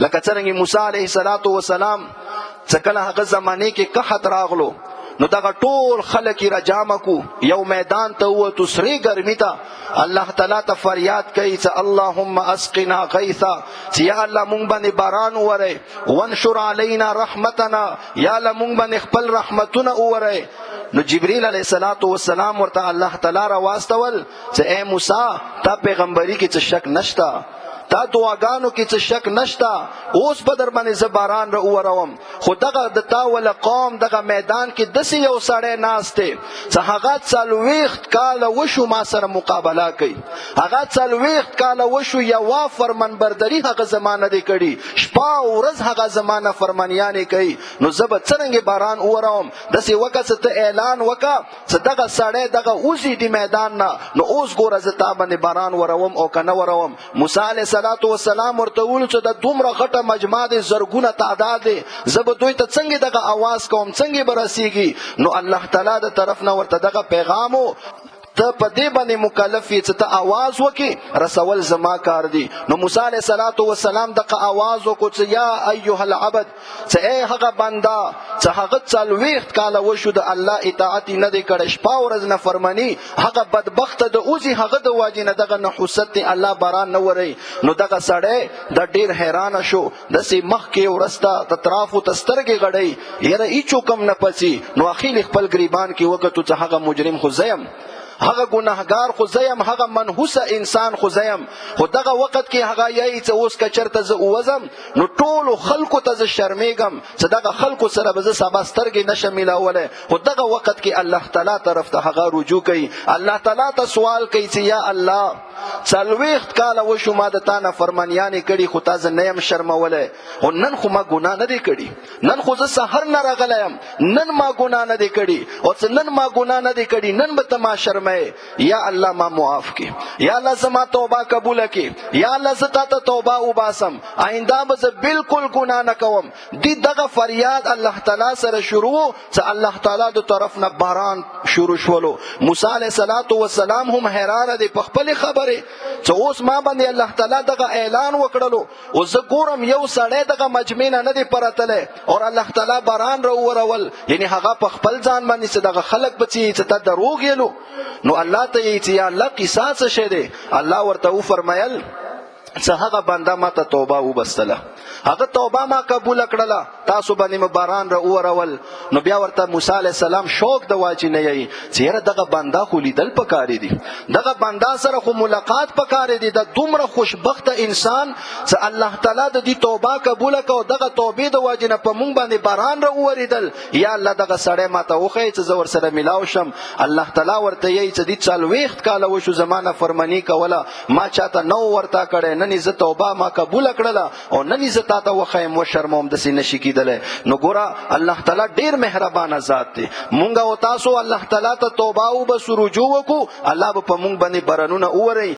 لکه څنګه موسی علیه السلام څکله هغه زمانه کې قحط راغلو نو دغه ټول خلک را جامع کو یو میدان ته وته سری ګرمي ته الله تعالی ته فریاد کوي چې اللهم اسقنا غیثا چې یا الله مونږ باندې باران وره وانشر علینا رحمتنا یا الله مونږ باندې خپل رحمتونه وره نو جبرئیل علیه السلام ورته الله تعالی را واستول چې اے موسی تا پیغمبري کې څه شک نشتا تا دعاګانو کې څه شک نشتا اوس به در باندې زباران را وروم خو دغه د تا ول قوم دغه میدان کې دسې یو سړی ناسته چې هغه 40 کاله وشو ما سره مقابله کوي هغه 40 کاله وشو یو فرمانبرداري هغه زمانه دی کړي شپه او ورځ هغه زمانه فرمانیانه کوي نو زب څنګه باران وروم دسې وکړه ته اعلان وکړه چې دغه سړی دغه اوسې دی میدان نه نو اوس ګوره زه تا باندې باران وروم او کنه وروم موسی علیه السلام ورته ویل چې د دومره غټه مجمع د زرګونه تعداد دی زه به دوی ته څنګه دغه आवाज کوم څنګه برسیږي نو الله تعالی د طرف نه ورته دغه پیغامو ته په دې باندې مکلف یې چې ته आवाज وکې رسول زما کار دی نو موسی علیه السلام دغه आवाज وکړ چې یا ایها العبد چې ای هغه بنده چې هغه 40 کاله وشو د الله اطاعت نه دی کړی شپه ورځ نه فرمانی هغه بدبخت د اوزي هغه د واجب نه دغه نحوست الله باران نه وري نو دغه سړی د ډیر حیران شو د سي مخ کې ورستا د طرفو تسترګي غړی یره ایچو کم نه پسی نو اخیل خپل گریبان کې وکړو چې هغه مجرم خو زیم هغه ګناهګار خو زیم هغه منحوس انسان خو زیم خو دغه وخت کې هغه یی چې اوس کچرته ز اوزم نو ټول خلکو ته ز شرمېږم چې دغه خلکو سره به ز سبا سترګې نشه ملاوله خو دغه وخت کې الله تعالی طرف ته هغه رجوع کوي الله تعالی ته سوال کوي چې یا الله 40 کاله وشو ما د تانه فرمانیانې کړي خو تاسو نه يم شرموله او نن خو ما ګناه نه دی کړي نن خو زه سحر نه راغلایم نن ما ګناه نه دی کړي او څه نن ما ګناه نه دی کړي نن به ته ما شرم یا الله ما معاف کی یا الله زما توبه قبول کی یا الله زتا ته توبه وباسم آینده به بالکل ګناه نه کوم دغه فریاد الله تعالی سره شروع چې الله تعالی د طرف نه باران شروع شولو موسی علیه السلام هم حیران دي په خپل خبره چې اوس ما باندې الله تعالی دغه اعلان وکړلو او زه ګورم یو سړی دغه مجمع نه دی پرتله او الله تعالی باران را ورول یعنی هغه په خپل ځان باندې دغه خلق بچي چې ته دروغ یلو نو الله ته یې چې یا الله قصاص شه دی الله ورته و فرمایل چې هغه بنده ماته توبه وبستله هغه توبه ما قبول کړله تاسو باندې باران را اورول نو بیا ورته موسی علی السلام شوق د واچ نه یی چې یره دغه بنده خو لیدل پکاري دي دغه بنده سره خو ملاقات پکاري دي د دومره خوشبخت انسان چې الله تعالی د دې توبه قبول کړو دغه توبې د واجب نه په مونږ باندې باران را اوریدل یا الله دغه سړی ماته وخی چې زور سره ملاو شم الله تعالی ورته یی چې دې 40 کاله وشو زمانہ فرمانی کوله ما چاته نو ورتا کړي نن ز توبه ما قبول کړله او نن ز تا ته وخیم و شرموم د سینې شکیدله نو ګوره الله تعالی ډیر مهربان ذات دی مونږ او تاسو الله تعالی ته توبه او بس رجوع وکړو الله به په مونږ باندې برنونه اوري